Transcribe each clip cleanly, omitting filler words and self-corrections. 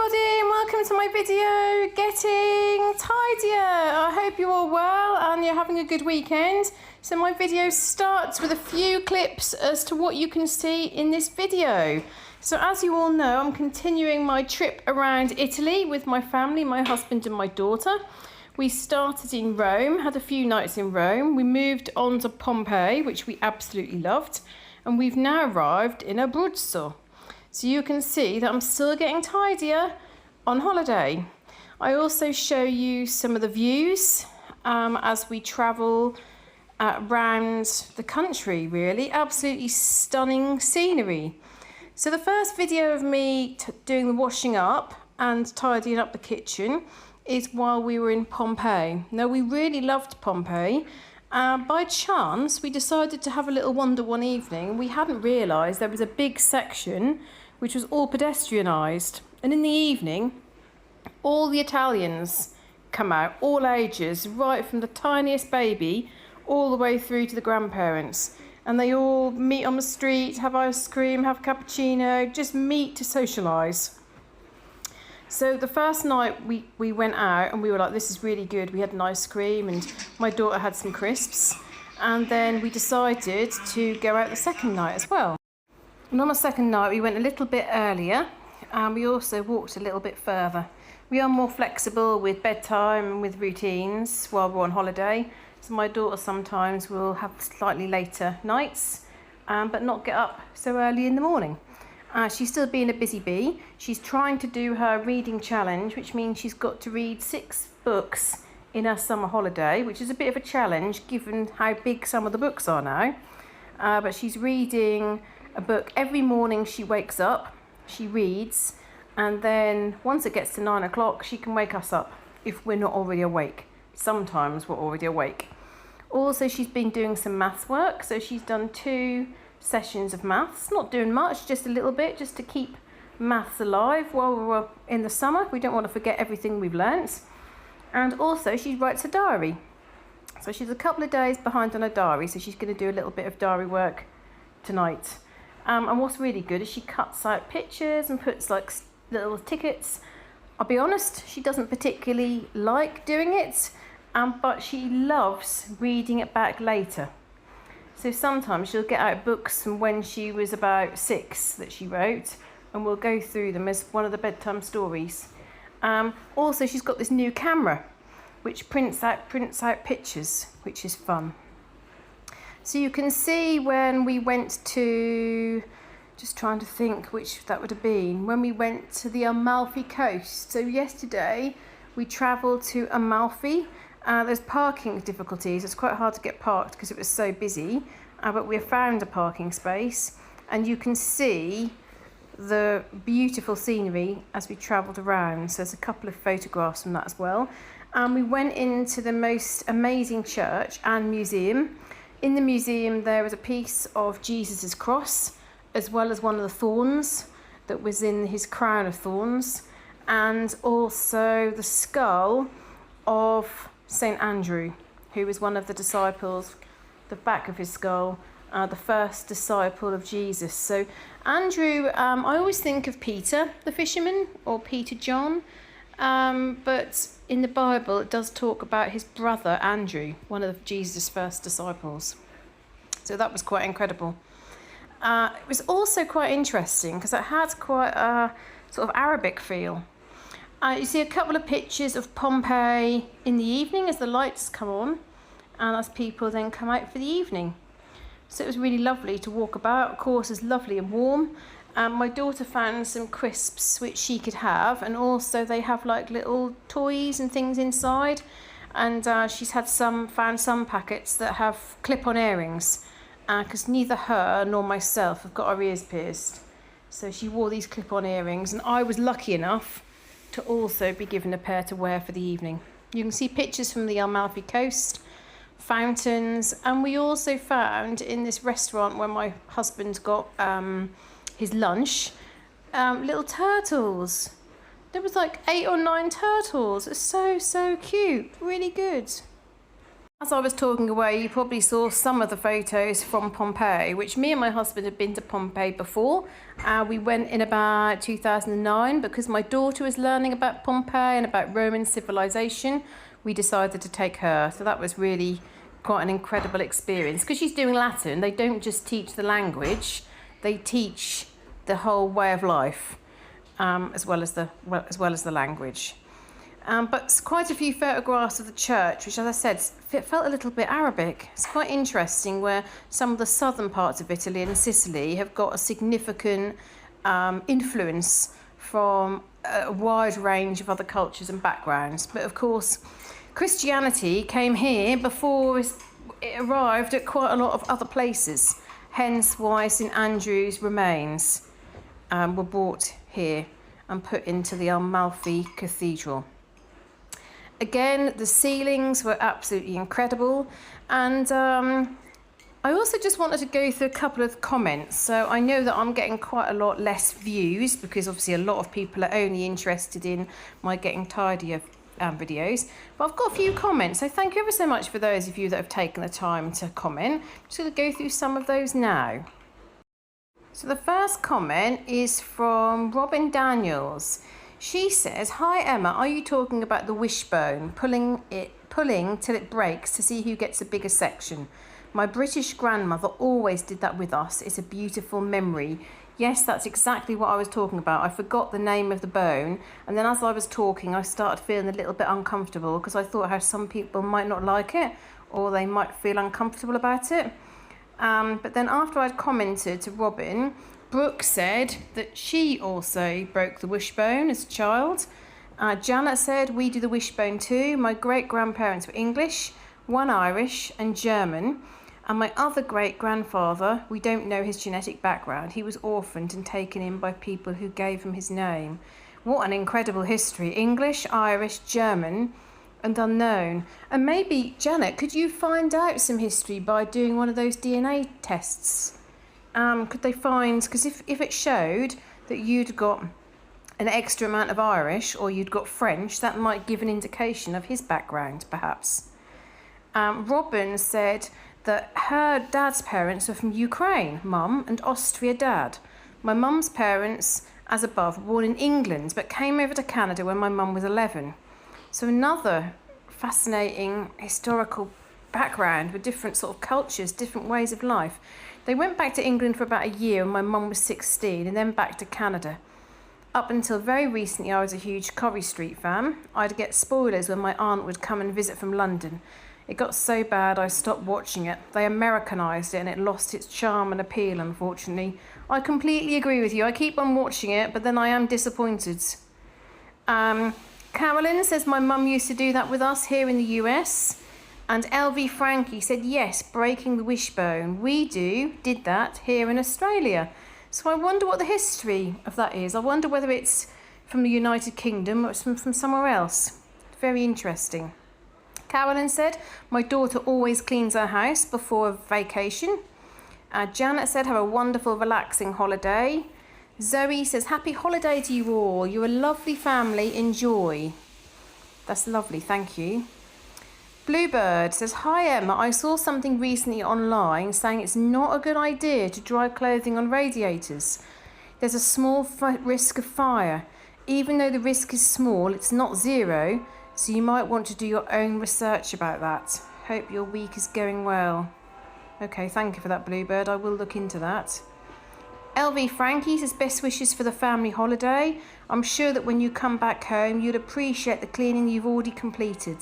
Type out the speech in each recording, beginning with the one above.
everybody, and welcome to my video, Getting Tidier. I hope you're all well and you're having a good weekend. So my video starts with a few clips as to what you can see in this video. So as you all know, I'm continuing my trip around Italy with my family, my husband and my daughter. We started in Rome, had a few nights in Rome. We moved on to Pompeii, which we absolutely loved. And we've now arrived in Abruzzo. So you can see that I'm still getting tidier on holiday. I also show you some of the views as we travel around the country, really. Absolutely stunning scenery. So the first video of me doing the washing up and tidying up the kitchen is while we were in Pompeii. Now, we really loved Pompeii. By chance, we decided to have a little wander one evening. We hadn't realised there was a big section which was all pedestrianised. And in the evening, all the Italians come out, all ages, right from the tiniest baby all the way through to the grandparents. And they all meet on the street, have ice cream, have cappuccino, just meet to socialise. So the first night we went out and we were like, this is really good. We had an ice cream and my daughter had some crisps. And then we decided to go out the second night as well. And on the second night, we went a little bit earlier and we also walked a little bit further. We are more flexible with bedtime and with routines while we're on holiday. So my daughter sometimes will have slightly later nights, but not get up so early in the morning. She's still being a busy bee. She's trying to do her reading challenge, which means she's got to read 6 books in her summer holiday, which is a bit of a challenge given how big some of the books are now. But she's reading a book every morning. She wakes up, she reads, and then once it gets to 9 o'clock, she can wake us up if we're not already awake. Sometimes we're already awake. Also, she's been doing some maths work, so she's done 2 sessions of maths, not doing much, just a little bit, just to keep maths alive while we're in the summer. We don't want to forget everything we've learnt. And also she writes a diary. So she's a couple of days behind on her diary, so she's going to do a little bit of diary work tonight. And what's really good is she cuts out pictures and puts like little tickets. I'll be honest, she doesn't particularly like doing it, but she loves reading it back later. So sometimes she'll get out books from when she was about 6 that she wrote, and we'll go through them as one of the bedtime stories. Also, she's got this new camera which prints out pictures, which is fun. So you can see when we went to, just trying to think which that would have been, when we went to the Amalfi coast. So yesterday we travelled to Amalfi. There's parking difficulties. It's quite hard to get parked because it was so busy, but we found a parking space and you can see the beautiful scenery as we travelled around. So there's a couple of photographs from that as well. And we went into the most amazing church and museum. In the museum there was a piece of Jesus's cross, as well as one of the thorns that was in his crown of thorns, and also the skull of St. Andrew, who was one of the disciples, the back of his skull, the first disciple of Jesus. So Andrew, I always think of Peter, the fisherman, or Peter John, but in the Bible it does talk about his brother Andrew, one of Jesus' first disciples. So that was quite incredible. It was also quite interesting because it had quite a sort of Arabic feel. You see a couple of pictures of Pompeii in the evening as the lights come on and as people then come out for the evening. So it was really lovely to walk about. Of course, it's lovely and warm. My daughter found some crisps which she could have, and also they have like little toys and things inside. And she's had found some packets that have clip-on earrings because neither her nor myself have got our ears pierced. So she wore these clip-on earrings, and I was lucky enough to also be given a pair to wear for the evening. You can see pictures from the Amalfi coast, fountains, and we also found in this restaurant where my husband got his lunch, little turtles. There was like 8 or 9 turtles. It's so cute, really good. As I was talking away, you probably saw some of the photos from Pompeii, which me and my husband had been to Pompeii before. We went in about 2009 because my daughter was learning about Pompeii and about Roman civilization. We decided to take her. So that was really quite an incredible experience. Because she's doing Latin, they don't just teach the language, they teach the whole way of life, as well as the language. But quite a few photographs of the church, which, as I said, felt a little bit Arabic. It's quite interesting where some of the southern parts of Italy and Sicily have got a significant influence from a wide range of other cultures and backgrounds. But of course, Christianity came here before it arrived at quite a lot of other places. Hence why St Andrew's remains were brought here and put into the Amalfi Cathedral. Again, the ceilings were absolutely incredible, and I also just wanted to go through a couple of comments. So I know that I'm getting quite a lot less views because obviously a lot of people are only interested in my getting tidier videos, but I've got a few comments, so thank you ever so much for those of you that have taken the time to comment. I'm just going to go through some of those now. So the first comment is from Robin Daniels. She says, "Hi Emma, are you talking about the wishbone, pulling till it breaks to see who gets a bigger section? My British grandmother always did that with us. It's a beautiful memory." Yes, that's exactly what I was talking about. I forgot the name of the bone, and then as I was talking, I started feeling a little bit uncomfortable because I thought how some people might not like it or they might feel uncomfortable about it. But then after I'd commented to Robin, Brooke said that she also broke the wishbone as a child. Janet said, "We do the wishbone too. My great-grandparents were English, one Irish and German. And my other great-grandfather, we don't know his genetic background. He was orphaned and taken in by people who gave him his name." What an incredible history. English, Irish, German and unknown. And maybe, Janet, could you find out some history by doing one of those DNA tests? Could they find, because if it showed that you'd got an extra amount of Irish or you'd got French, that might give an indication of his background, perhaps. Robin said that her dad's parents were from Ukraine, mum, and Austria, dad. My mum's parents, as above, were born in England, but came over to Canada when my mum was 11. So another fascinating historical background with different sort of cultures, different ways of life. They went back to England for about a year when my mum was 16 and then back to Canada. Up until very recently, I was a huge Corrie Street fan. I'd get spoilers when my aunt would come and visit from London. It got so bad I stopped watching it. They Americanised it and it lost its charm and appeal, unfortunately. I completely agree with you. I keep on watching it, but then I am disappointed. Carolyn says my mum used to do that with us here in the US. And LV Frankie said, yes, breaking the wishbone. We did that here in Australia. So I wonder what the history of that is. I wonder whether it's from the United Kingdom or it's from somewhere else. Very interesting. Carolyn said, my daughter always cleans her house before a vacation. Janet said, have a wonderful, relaxing holiday. Zoe says, happy holiday to you all. You're a lovely family. Enjoy. That's lovely. Thank you. Bluebird says, hi Emma, I saw something recently online saying it's not a good idea to dry clothing on radiators. There's a small risk of fire. Even though the risk is small, it's not zero, so you might want to do your own research about that. Hope your week is going well. Okay, thank you for that, Bluebird. I will look into that. LV Frankie says, best wishes for the family holiday. I'm sure that when you come back home, you'd appreciate the cleaning you've already completed.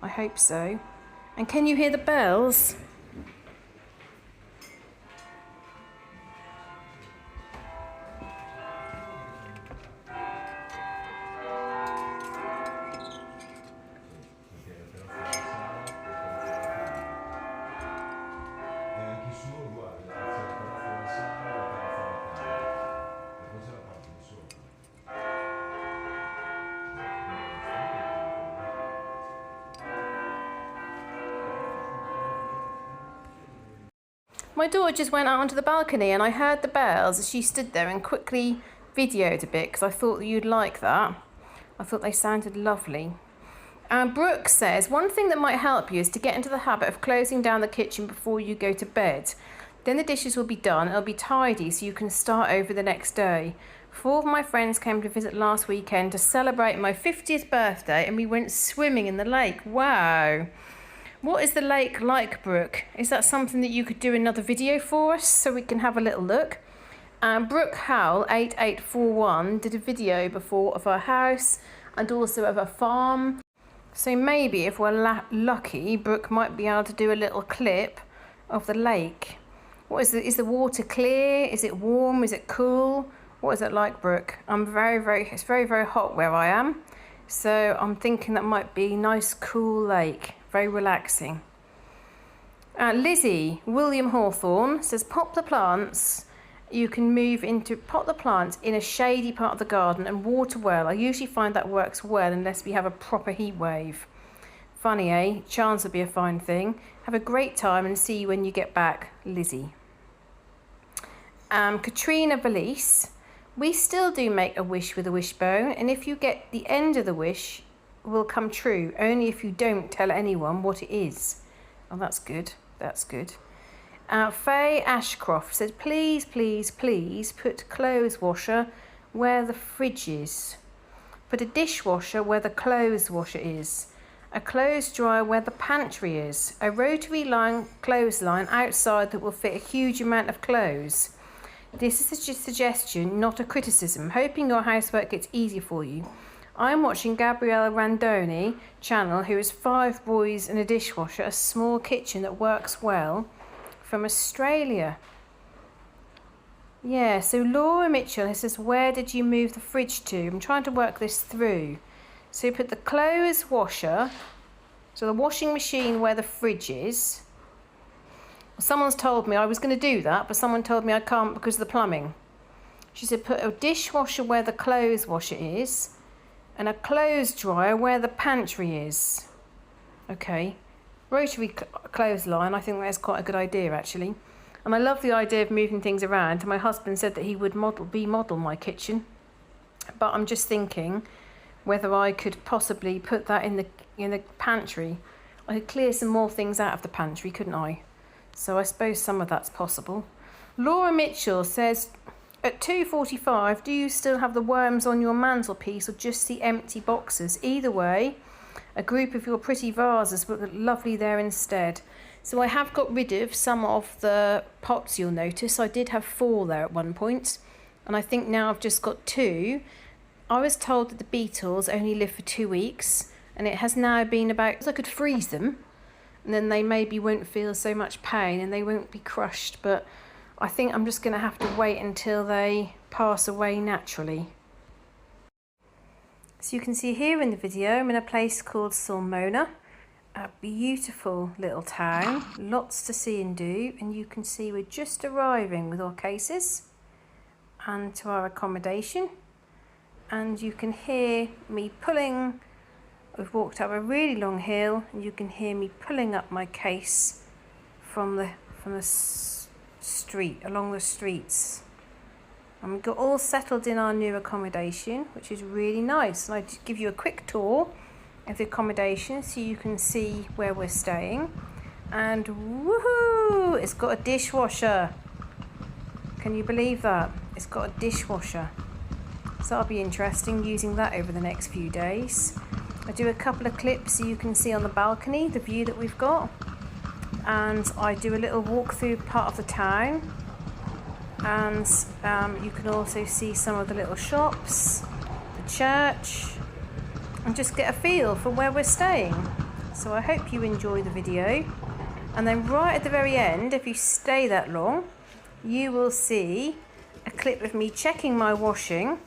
I hope so. And can you hear the bells? My daughter just went out onto the balcony and I heard the bells as she stood there and quickly videoed a bit because I thought that you'd like that. I thought they sounded lovely. Brooke says, one thing that might help you is to get into the habit of closing down the kitchen before you go to bed. Then the dishes will be done, it'll be tidy so you can start over the next day. 4 of my friends came to visit last weekend to celebrate my 50th birthday and we went swimming in the lake. Wow. What is the lake like, Brooke? Is that something that you could do another video for us so we can have a little look? Brooke Howell 8841 did a video before of her house and also of her farm. So maybe if we're lucky, Brooke might be able to do a little clip of the lake. What is the water clear? Is it warm? Is it cool? What is it like, Brooke? It's very, very hot where I am. So I'm thinking that might be a nice, cool lake. Very relaxing. Lizzie William Hawthorne says, pot the plants in a shady part of the garden and water well. I usually find that works well unless we have a proper heat wave. Funny, eh? Chance would be a fine thing. Have a great time and see you when you get back, Lizzie. Katrina Valise, we still do make a wish with a wishbone, and if you get the end of the wish, will come true, only if you don't tell anyone what it is. Oh, that's good. That's good. Faye Ashcroft said, please, please, please put clothes washer where the fridge is. Put a dishwasher where the clothes washer is. A clothes dryer where the pantry is. A rotary line clothesline outside that will fit a huge amount of clothes. This is a suggestion, not a criticism. Hoping your housework gets easier for you. I'm watching Gabriella Randoni channel, who has 5 boys and a dishwasher, a small kitchen that works well, from Australia. Yeah, so Laura Mitchell says, where did you move the fridge to? I'm trying to work this through. So you put the clothes washer, so the washing machine where the fridge is. Someone's told me I was going to do that, but someone told me I can't because of the plumbing. She said put a dishwasher where the clothes washer is and a clothes dryer where the pantry is. Okay. Rotary clothesline, I think that's quite a good idea actually. And I love the idea of moving things around. My husband said that he would model my kitchen. But I'm just thinking whether I could possibly put that in the pantry. I could clear some more things out of the pantry, couldn't I? So I suppose some of that's possible. Laura Mitchell says, at 2:45, do you still have the worms on your mantelpiece or just the empty boxes? Either way, a group of your pretty vases would look lovely there instead. So I have got rid of some of the pots, you'll notice. I did have 4 there at one point, and I think now I've just got 2. I was told that the beetles only live for 2 weeks, and it has now been about, I could freeze them, and then they maybe won't feel so much pain and they won't be crushed, but I think I'm just going to have to wait until they pass away naturally. So you can see here in the video, I'm in a place called Sulmona, a beautiful little town, lots to see and do, and you can see we're just arriving with our cases and to our accommodation, and you can hear me pulling. We've walked up a really long hill and you can hear me pulling up my case from the street, along the streets. And we've got all settled in our new accommodation, which is really nice. And I just give you a quick tour of the accommodation so you can see where we're staying. And woohoo! It's got a dishwasher. Can you believe that? It's got a dishwasher. So that'll be interesting using that over the next few days. I do a couple of clips so you can see on the balcony the view that we've got, and I do a little walk through part of the town, and you can also see some of the little shops, the church, and just get a feel for where we're staying. So I hope you enjoy the video, and then right at the very end, if you stay that long, you will see a clip of me checking my washing,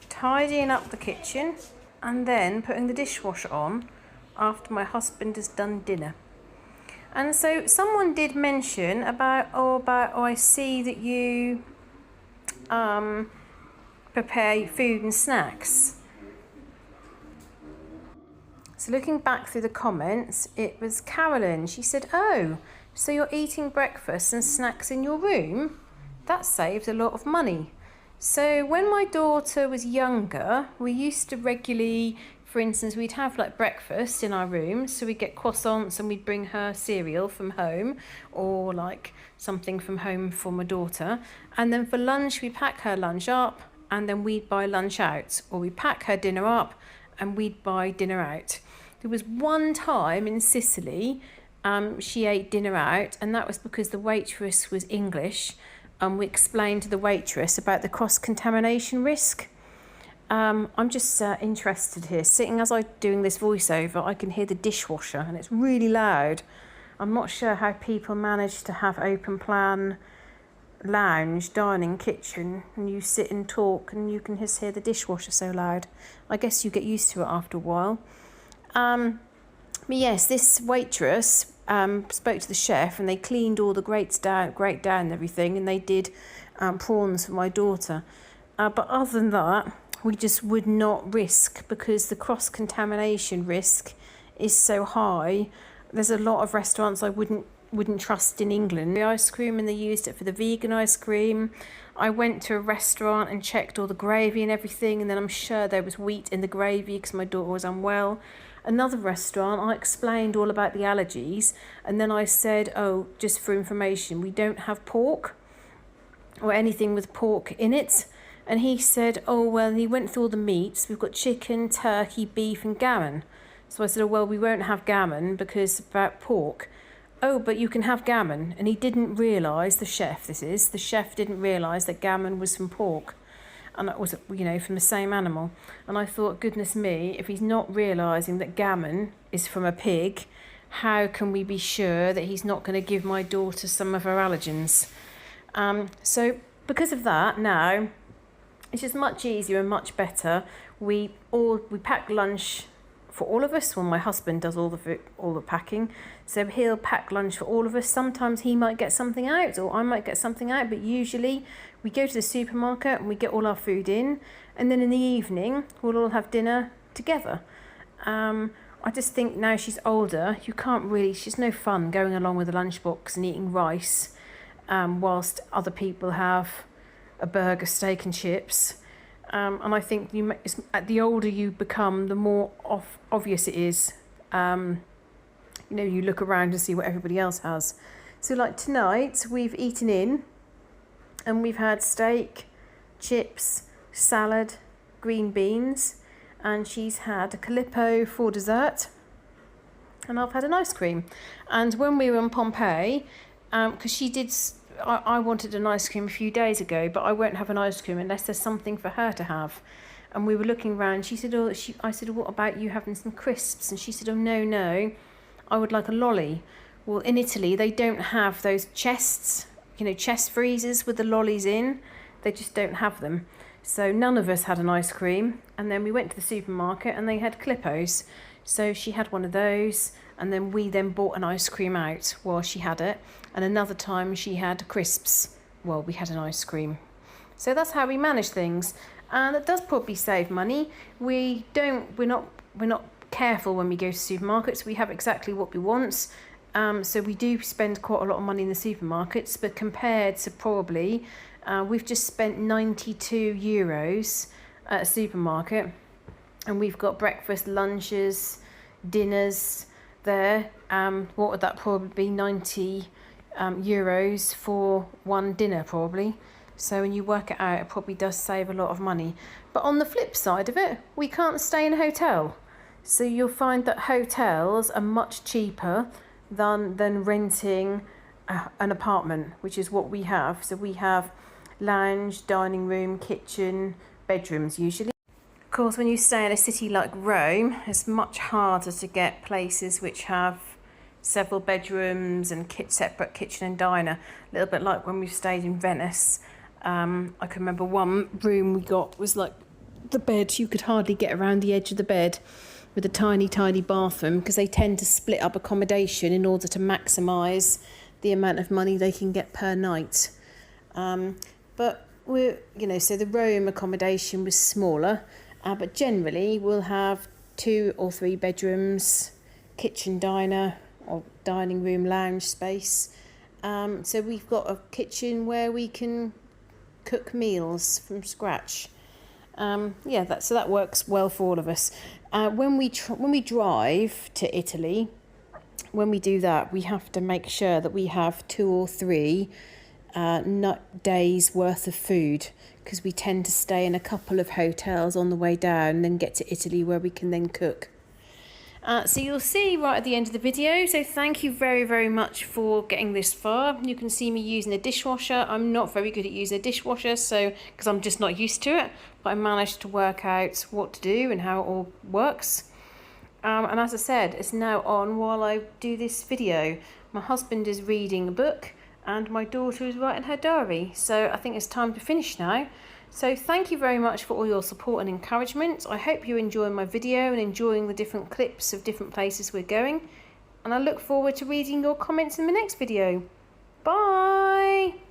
tidying up the kitchen, and then putting the dishwasher on after my husband has done dinner. And so someone did mention I see that you prepare food and snacks. So looking back through the comments, it was Carolyn. She said, oh, so you're eating breakfast and snacks in your room? That saves a lot of money. So when my daughter was younger, we used to regularly for instance, we'd have like breakfast in our room, so we'd get croissants and we'd bring her cereal from home, or like something from home for my daughter. And then for lunch, we pack her lunch up and then we'd buy lunch out, or we pack her dinner up and we'd buy dinner out. There was one time in Sicily, she ate dinner out, and that was because the waitress was English, and we explained to the waitress about the cross-contamination risk. I'm just interested here. Sitting as I'm doing this voiceover, I can hear the dishwasher and it's really loud. I'm not sure how people manage to have open plan lounge, dining, kitchen, and you sit and talk and you can just hear the dishwasher so loud. I guess you get used to it after a while. But yes, this waitress spoke to the chef and they cleaned all the grates down and everything, and they did prawns for my daughter. But other than that, we just would not risk, because the cross-contamination risk is so high. There's a lot of restaurants I wouldn't trust in England. The ice cream, and they used it for the vegan ice cream. I went to a restaurant and checked all the gravy and everything, and then I'm sure there was wheat in the gravy because my daughter was unwell. Another restaurant, I explained all about the allergies, and then I said, oh, just for information, we don't have pork or anything with pork in it. And he said, oh, well, and he went through all the meats. We've got chicken, turkey, beef and gammon. So I said, oh, well, we won't have gammon because about pork. Oh, but you can have gammon. And he didn't realise, the chef didn't realise that gammon was from pork. And it was, from the same animal. And I thought, goodness me, if he's not realising that gammon is from a pig, how can we be sure that he's not going to give my daughter some of her allergens? So because of that, now it's just much easier and much better. We pack lunch for all of us. Well, my husband does all the packing, so he'll pack lunch for all of us. Sometimes he might get something out, or I might get something out, but usually we go to the supermarket and we get all our food in, and then in the evening we'll all have dinner together. I just think now she's older, she's no fun going along with a lunchbox and eating rice whilst other people have a burger, steak and chips. And I think the older you become, the more obvious it is. You look around and see what everybody else has. So like tonight, we've eaten in and we've had steak, chips, salad, green beans, and she's had a Calippo for dessert, and I've had an ice cream. And when we were in Pompeii, because I wanted an ice cream a few days ago, but I won't have an ice cream unless there's something for her to have. And we were looking around. She said, I said, what about you having some crisps? And she said, oh, no, I would like a lolly. Well, in Italy, they don't have those chests, chest freezers with the lollies in. They just don't have them. So none of us had an ice cream. And then we went to the supermarket and they had Calippos. So she had one of those, and then we bought an ice cream out while she had it. And another time she had crisps while we had an ice cream. So that's how we manage things. And it does probably save money. We're not careful when we go to supermarkets. We have exactly what we want. So we do spend quite a lot of money in the supermarkets, but compared to probably, we've just spent €92 at a supermarket. And we've got breakfast, lunches, dinners there. What would that probably be? 90 euros for one dinner probably. So when you work it out, it probably does save a lot of money. But on the flip side of it, we can't stay in a hotel. So you'll find that hotels are much cheaper than renting an apartment, which is what we have. So we have lounge, dining room, kitchen, bedrooms usually. Of course, when you stay in a city like Rome, it's much harder to get places which have several bedrooms and separate kitchen and diner. A little bit like when we stayed in Venice. I can remember one room we got was like the bed, you could hardly get around the edge of the bed, with a tiny bathroom, because they tend to split up accommodation in order to maximise the amount of money they can get per night. But so the Rome accommodation was smaller. But generally we'll have 2 or 3 bedrooms, kitchen, diner or dining room, lounge space. So we've got a kitchen where we can cook meals from scratch. Yeah, so that works well for all of us. When we drive to Italy, when we do that, we have to make sure that we have 2 or 3 days worth of food, because we tend to stay in a couple of hotels on the way down and then get to Italy where we can then cook. So you'll see right at the end of the video. So thank you very, very much for getting this far. You can see me using a dishwasher. I'm not very good at using a dishwasher, so because I'm just not used to it, but I managed to work out what to do and how it all works. And as I said, it's now on while I do this video. My husband is reading a book and my daughter is writing her diary. So I think it's time to finish now. So thank you very much for all your support and encouragement. I hope you're enjoying my video and enjoying the different clips of different places we're going. And I look forward to reading your comments in the next video. Bye!